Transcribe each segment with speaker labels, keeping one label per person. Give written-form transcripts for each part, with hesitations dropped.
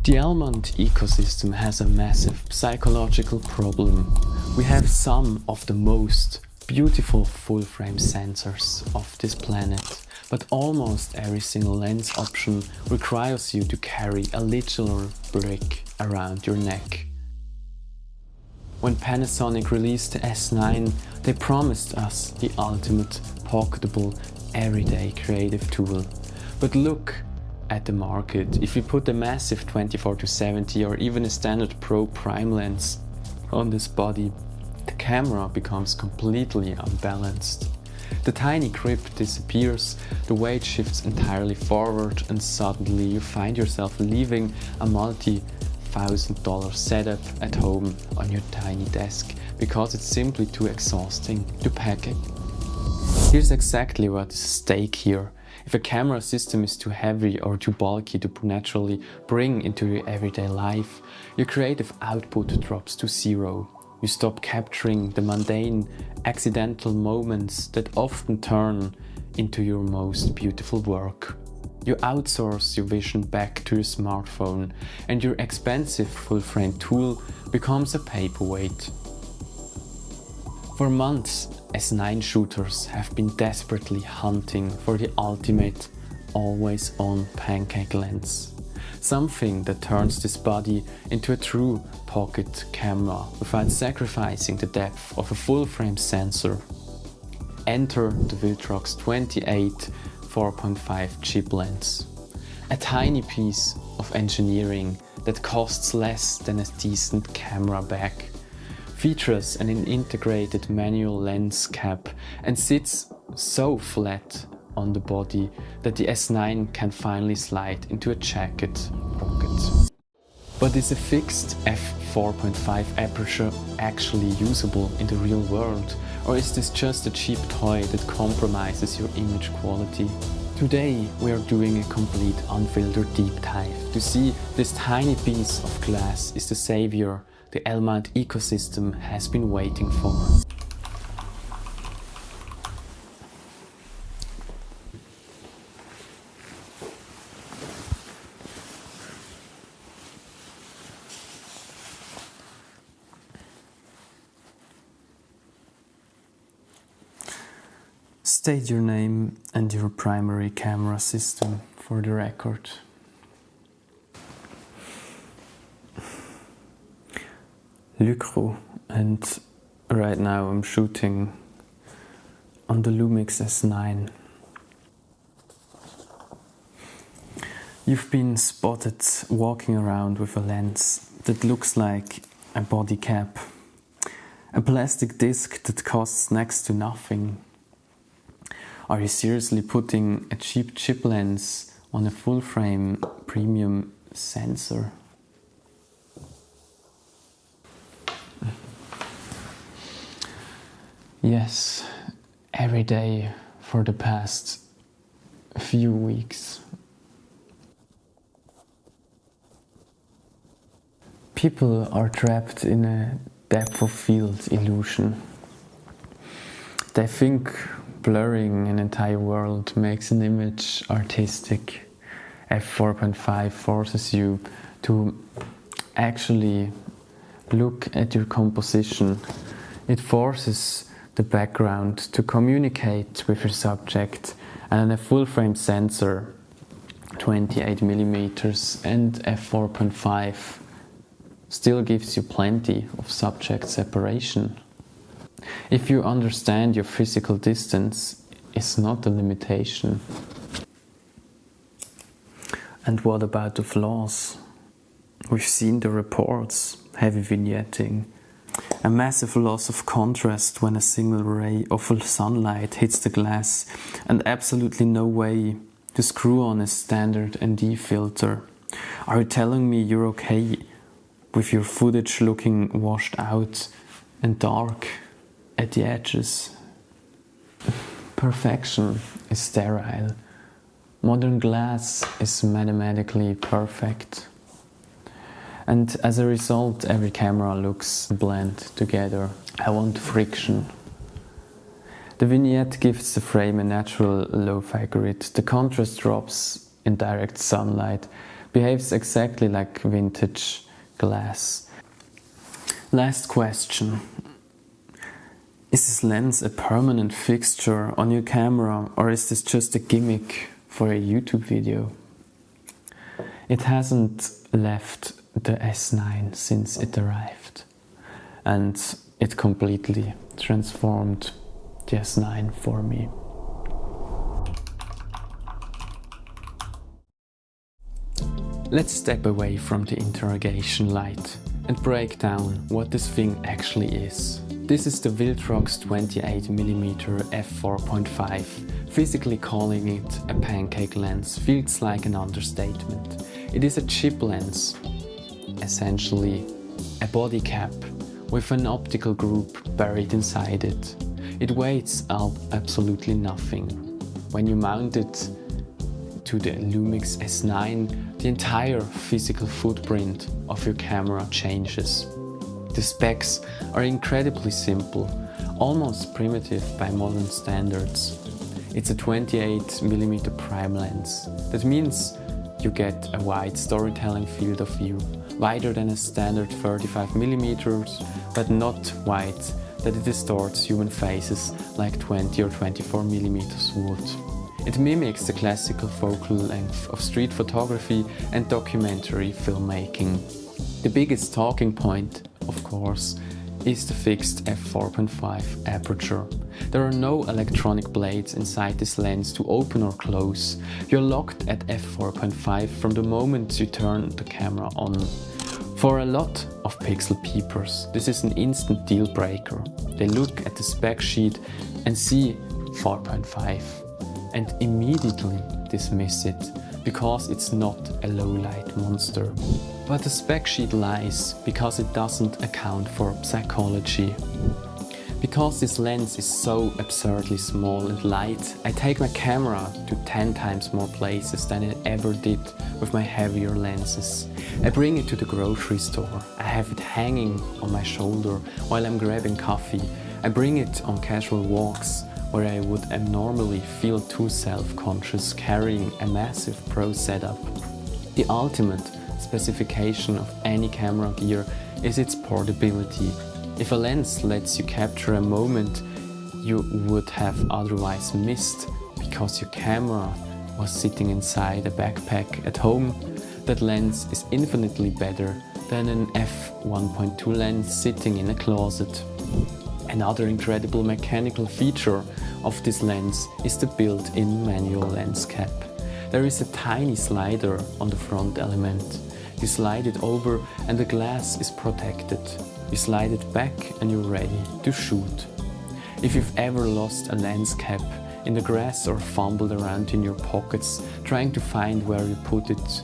Speaker 1: The Elmont ecosystem has a massive psychological problem. We have some of the most beautiful full-frame sensors of this planet, but almost every single lens option requires you to carry a literal brick around your neck. When Panasonic released the S9, they promised us the ultimate pocketable, everyday creative tool. But look at the market. If you put a massive 24-70 or even a standard Pro prime lens on this body, the camera becomes completely unbalanced. The tiny grip disappears, the weight shifts entirely forward, and suddenly you find yourself leaving a multi-$1,000 setup at home on your tiny desk because it's simply too exhausting to pack it. Here's exactly what is at stake here. If a camera system is too heavy or too bulky to naturally bring into your everyday life, your creative output drops to zero. You stop capturing the mundane, accidental moments that often turn into your most beautiful work. You outsource your vision back to your smartphone, and your expensive full-frame tool becomes a paperweight. For months, S9 shooters have been desperately hunting for the ultimate, always-on Pancake lens. Something that turns this body into a true pocket camera without sacrificing the depth of a full-frame sensor. Enter the Viltrox 28 4.5 chip lens. A tiny piece of engineering that costs less than a decent camera bag. Features an integrated manual lens cap and sits so flat on the body that the S9 can finally slide into a jacket pocket. But is a fixed f4.5 aperture actually usable in the real world, or is this just a cheap toy that compromises your image quality? Today we are doing a complete unfiltered deep dive to see this tiny piece of glass is the savior the Elmont ecosystem has been waiting for. State your name and your primary camera system for the record. Lucro, and right now I'm shooting on the Lumix S9. You've been spotted walking around with a lens that looks like a body cap, a plastic disc that costs next to nothing. Are you seriously putting a cheap chip lens on a full-frame premium sensor? Yes, every day for the past few weeks. People are trapped in a depth of field illusion. They think blurring an entire world makes an image artistic. f4.5 forces you to actually look at your composition. It forces the background to communicate with your subject, and a full-frame sensor, 28mm and f4.5, still gives you plenty of subject separation. If you understand your physical distance, it's not a limitation. And what about the flaws? We've seen the reports, heavy vignetting, a massive loss of contrast when a single ray of sunlight hits the glass, and absolutely no way to screw on a standard ND filter. Are you telling me you're okay with your footage looking washed out and dark at the edges? Perfection is sterile. Modern glass is mathematically perfect. And as a result, every camera looks blend together. I want friction. The vignette gives the frame a natural lo-fi grid. The contrast drops in direct sunlight, Behaves exactly like vintage glass. Last question. Is this lens a permanent fixture on your camera, or is this just a gimmick for a YouTube video? It hasn't left the S9 since it arrived, and it completely transformed the S9 for me. Let's step away from the interrogation light and break down what this thing actually is. This is the Viltrox 28mm f4.5. Physically calling it a pancake lens feels like an understatement. It is a chip lens, essentially a body cap with an optical group buried inside it. It weighs absolutely nothing. When you mount it to the Lumix S9, the entire physical footprint of your camera changes. The specs are incredibly simple, almost primitive by modern standards. It's a 28mm prime lens. That means you get a wide storytelling field of view, wider than a standard 35mm, but not wide that it distorts human faces like 20 or 24mm would. It mimics the classical focal length of street photography and documentary filmmaking. The biggest talking point, of course, is the fixed f4.5 aperture. There are no electronic blades inside this lens to open or close. You're locked at f4.5 from the moment you turn the camera on. For a lot of pixel peepers, this is an instant deal breaker. They look at the spec sheet and see 4.5 and immediately dismiss it because it's not a low-light monster. But the spec sheet lies because it doesn't account for psychology. Because this lens is so absurdly small and light, I take my camera to 10 times more places than I ever did with my heavier lenses. I bring it to the grocery store. I have it hanging on my shoulder while I'm grabbing coffee. I bring it on casual walks where I would normally feel too self-conscious carrying a massive pro setup. The ultimate specification of any camera gear is its portability. If a lens lets you capture a moment you would have otherwise missed because your camera was sitting inside a backpack at home, that lens is infinitely better than an f1.2 lens sitting in a closet. Another incredible mechanical feature of this lens is the built-in manual lens cap. There is a tiny slider on the front element. You slide it over and the glass is protected. You slide it back and you're ready to shoot. If you've ever lost a lens cap in the grass or fumbled around in your pockets trying to find where you put it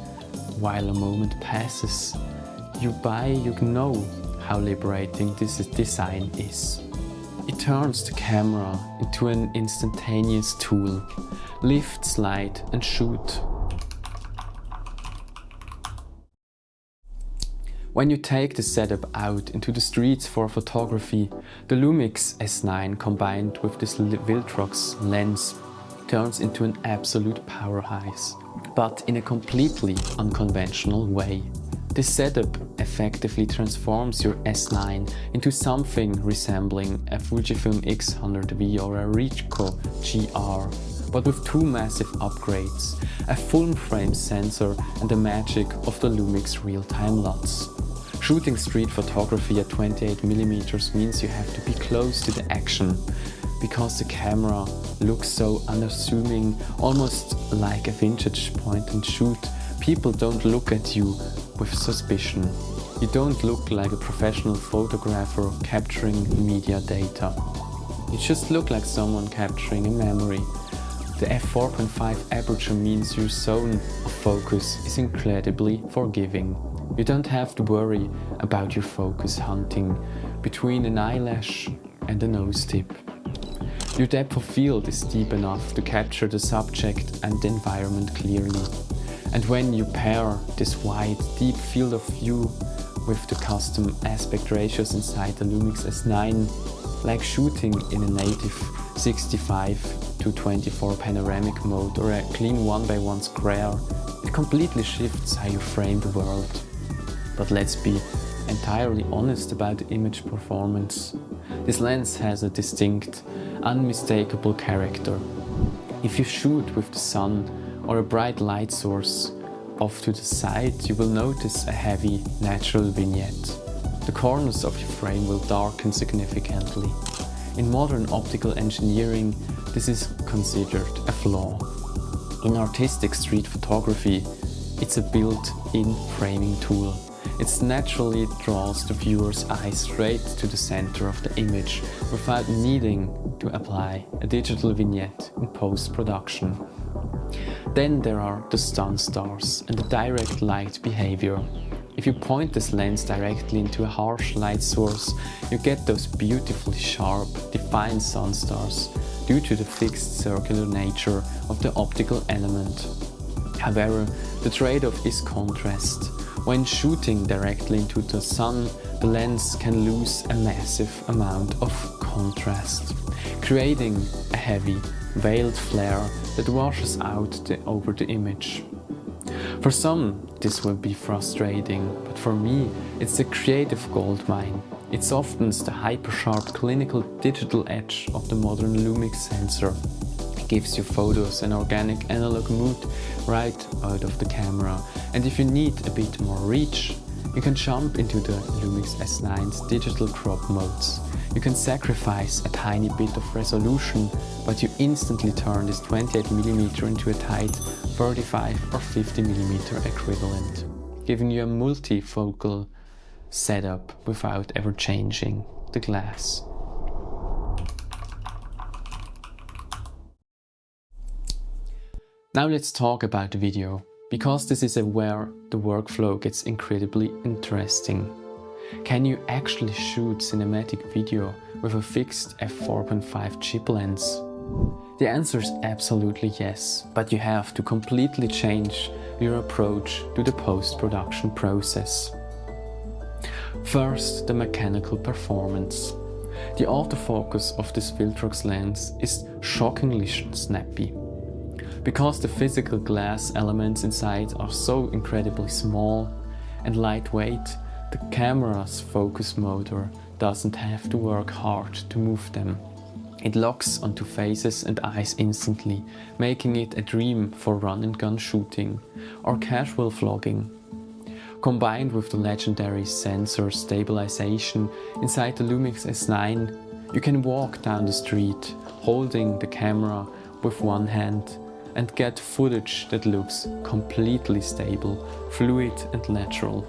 Speaker 1: while a moment passes, you know how liberating this design is. It turns the camera into an instantaneous tool. Lift, slide and shoot. When you take the setup out into the streets for photography, the Lumix S9 combined with this Viltrox lens turns into an absolute powerhouse, but in a completely unconventional way. This setup effectively transforms your S9 into something resembling a Fujifilm X100V or a Ricoh GR, but with two massive upgrades, a full-frame sensor and the magic of the Lumix real-time LUTs. Shooting street photography at 28mm means you have to be close to the action, because the camera looks so unassuming, almost like a vintage point-and-shoot. People don't look at you with suspicion. You don't look like a professional photographer capturing media data. You just look like someone capturing a memory. The f4.5 aperture means your zone of focus is incredibly forgiving. You don't have to worry about your focus hunting between an eyelash and a nose tip. Your depth of field is deep enough to capture the subject and the environment clearly. And when you pair this wide, deep field of view with the custom aspect ratios inside the Lumix S9, like shooting in a native 65:24 panoramic mode or a clean 1:1 square It completely shifts how you frame the world. But let's be entirely honest about the image performance. This lens has a distinct, unmistakable character. If you shoot with the sun or a bright light source off to the side, you will notice a heavy, natural vignette. The corners of your frame will darken significantly. In modern optical engineering, this is considered a flaw. In artistic street photography, it's a built-in framing tool. It naturally draws the viewer's eye straight to the center of the image without needing to apply a digital vignette in post-production. Then there are the stunt stars and the direct light behavior. If you point this lens directly into a harsh light source, you get those beautifully sharp, defined sun stars due to the fixed circular nature of the optical element. However, the trade-off is contrast. When shooting directly into the sun, the lens can lose a massive amount of contrast, creating a heavy, veiled flare that washes out over the image. For some, this will be frustrating, but for me, it's a creative goldmine. It softens the hyper-sharp clinical digital edge of the modern Lumix sensor. It gives your photos an organic analog mood right out of the camera. And if you need a bit more reach, you can jump into the Lumix S9's digital crop modes. You can sacrifice a tiny bit of resolution, but you instantly turn this 28mm into a tight 35 or 50mm equivalent, giving you a multifocal setup without ever changing the glass. Now let's talk about the video, because this is where the workflow gets incredibly interesting. Can you actually shoot cinematic video with a fixed f4.5 chip lens? The answer is absolutely yes, but you have to completely change your approach to the post-production process. First, the mechanical performance. The autofocus of this Viltrox lens is shockingly snappy. Because the physical glass elements inside are so incredibly small and lightweight, the camera's focus motor doesn't have to work hard to move them. It locks onto faces and eyes instantly, making it a dream for run-and-gun shooting or casual vlogging. Combined with the legendary sensor stabilization inside the Lumix S9, you can walk down the street holding the camera with one hand and get footage that looks completely stable, fluid and natural.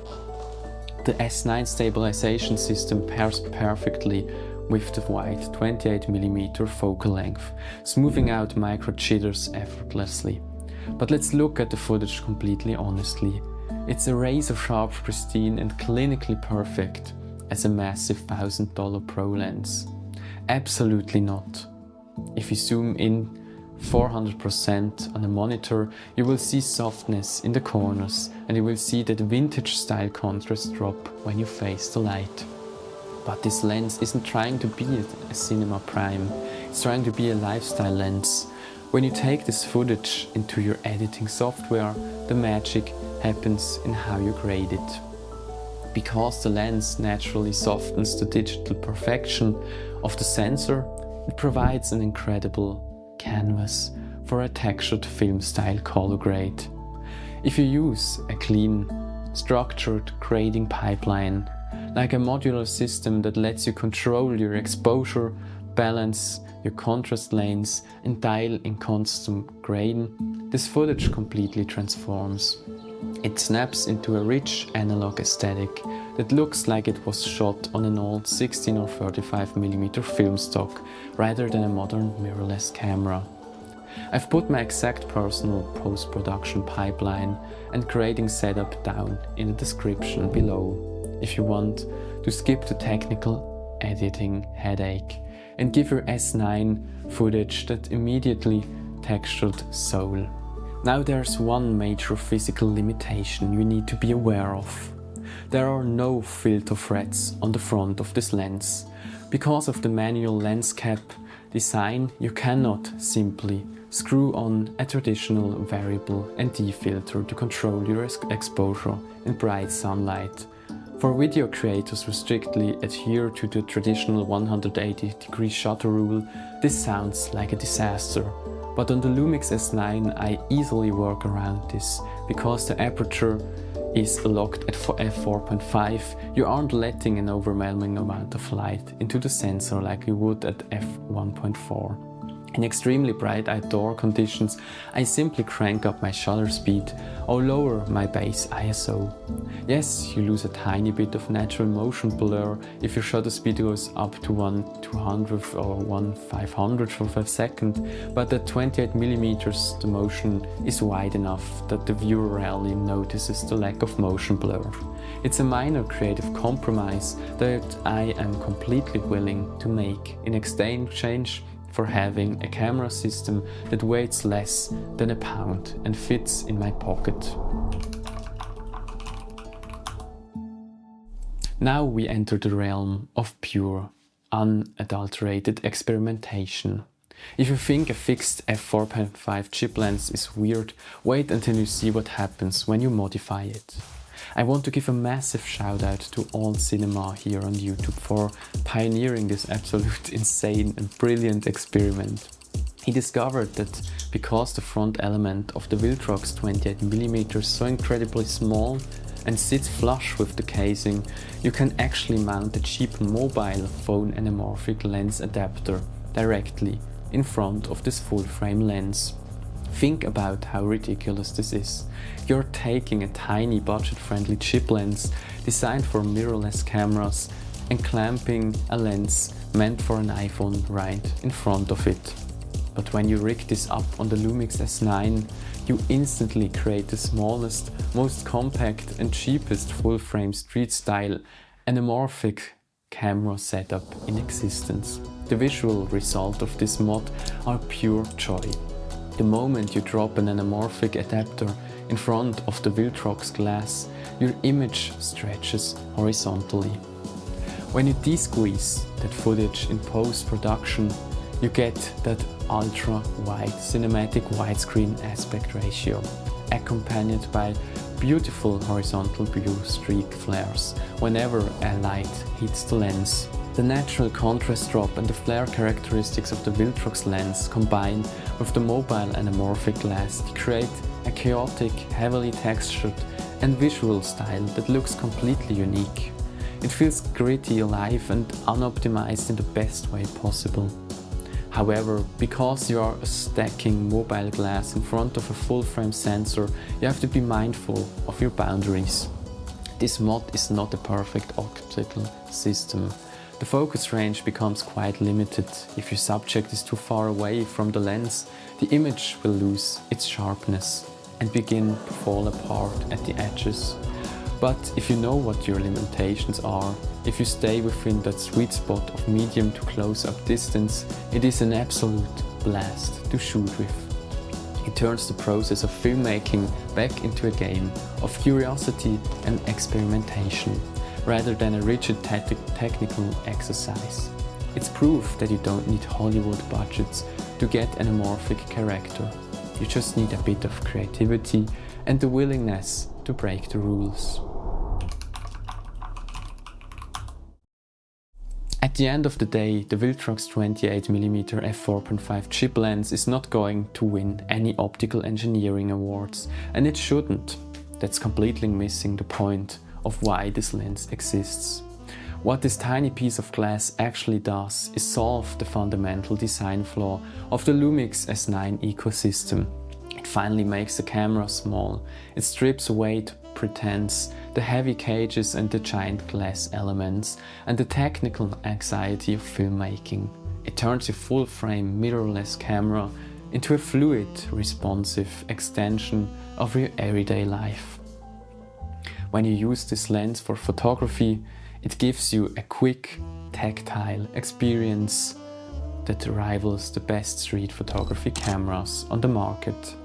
Speaker 1: The S9 stabilization system pairs perfectly with the wide 28mm focal length, smoothing out micro jitters effortlessly. But let's look at the footage completely honestly. It's a razor-sharp, pristine and clinically perfect as a massive $1,000 Pro lens. Absolutely not. If you zoom in 400% on the monitor, you will see softness in the corners and you will see that vintage style contrast drop when you face the light. But this lens isn't trying to be a cinema prime, it's trying to be a lifestyle lens. When you take this footage into your editing software, the magic happens in how you grade it. Because the lens naturally softens the digital perfection of the sensor, it provides an incredible canvas for a textured film style color grade. If you use a clean, structured grading pipeline, like a modular system that lets you control your exposure, balance your contrast lanes and dial in constant grain, this footage completely transforms. It snaps into a rich analog aesthetic that looks like it was shot on an old 16 or 35mm film stock rather than a modern mirrorless camera. I've put my exact personal post-production pipeline and grading setup down in the description below if you want to skip the technical editing headache and give your S9 footage that immediately textured soul. Now there's one major physical limitation you need to be aware of. There are no filter threads on the front of this lens. Because of the manual lens cap design, you cannot simply Screw on a traditional variable ND filter to control your exposure in bright sunlight. For video creators who strictly adhere to the traditional 180-degree shutter rule, this sounds like a disaster. But on the Lumix S9 I easily work around this, because the aperture is locked at f4.5, you aren't letting an overwhelming amount of light into the sensor like you would at f1.4. In extremely bright outdoor conditions, I simply crank up my shutter speed or lower my base ISO. Yes, you lose a tiny bit of natural motion blur if your shutter speed goes up to 1/200th or 1/500th of a second, but at 28mm the motion is wide enough that the viewer rarely notices the lack of motion blur. It's a minor creative compromise that I am completely willing to make in exchange for having a camera system that weighs less than a pound and fits in my pocket. Now we enter the realm of pure, unadulterated experimentation. If you think a fixed f4.5 chip lens is weird, wait until you see what happens when you modify it. I want to give a massive shout out to All Cinema here on YouTube for pioneering this absolute insane and brilliant experiment. He discovered that because the front element of the Viltrox 28mm is so incredibly small and sits flush with the casing, you can actually mount a cheap mobile phone anamorphic lens adapter directly in front of this full-frame lens. Think about how ridiculous this is. You're taking a tiny budget-friendly chip lens designed for mirrorless cameras and clamping a lens meant for an iPhone right in front of it. But when you rig this up on the Lumix S9, you instantly create the smallest, most compact and cheapest full-frame street-style anamorphic camera setup in existence. The visual result of this mod are pure joy. The moment you drop an anamorphic adapter in front of the Viltrox glass, your image stretches horizontally. When you de-squeeze that footage in post-production, you get that ultra-wide cinematic widescreen aspect ratio, accompanied by beautiful horizontal blue streak flares whenever a light hits the lens. The natural contrast drop and the flare characteristics of the Viltrox lens combined with the mobile anamorphic glass to create a chaotic, heavily textured and visual style that looks completely unique. It feels gritty, alive and unoptimized in the best way possible. However, because you are stacking mobile glass in front of a full-frame sensor, you have to be mindful of your boundaries. This mod is not a perfect optical system. The focus range becomes quite limited. If your subject is too far away from the lens, the image will lose its sharpness and begin to fall apart at the edges. But if you know what your limitations are, if you stay within that sweet spot of medium to close-up distance, it is an absolute blast to shoot with. It turns the process of filmmaking back into a game of curiosity and experimentation, rather than a rigid technical exercise. It's proof that you don't need Hollywood budgets to get an anamorphic character. You just need a bit of creativity and the willingness to break the rules. At the end of the day, the Viltrox 28mm f4.5 chip lens is not going to win any optical engineering awards, and it shouldn't. That's completely missing the point of why this lens exists. What this tiny piece of glass actually does is solve the fundamental design flaw of the Lumix S9 ecosystem. It finally makes the camera small. It strips away the pretense, the heavy cages and the giant glass elements, and the technical anxiety of filmmaking. It turns a full-frame mirrorless camera into a fluid, responsive extension of your everyday life. When you use this lens for photography, it gives you a quick, tactile experience that rivals the best street photography cameras on the market.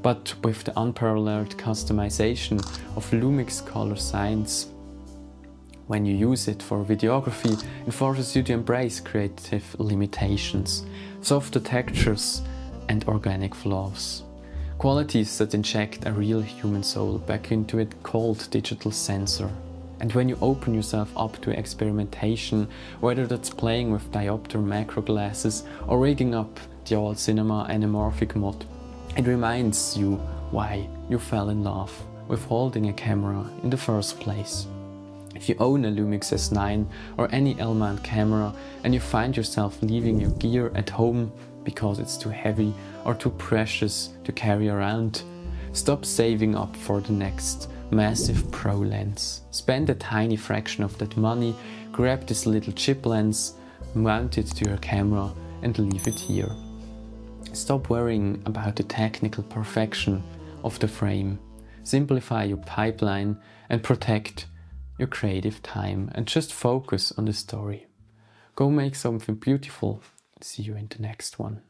Speaker 1: But with the unparalleled customization of Lumix color science, when you use it for videography, it forces you to embrace creative limitations. Softer textures and organic flaws. Qualities that inject a real human soul back into a cold digital sensor. And when you open yourself up to experimentation, whether that's playing with diopter macro glasses or rigging up the old cinema Anamorphic Mod, it reminds you why you fell in love with holding a camera in the first place. If you own a Lumix S9 or any L-mount camera and you find yourself leaving your gear at home because it's too heavy or too precious to carry around, stop saving up for the next massive pro lens. Spend a tiny fraction of that money, grab this little chip lens, mount it to your camera and leave it here. Stop worrying about the technical perfection of the frame. Simplify your pipeline and protect your creative time and just focus on the story. Go make something beautiful. See you in the next one.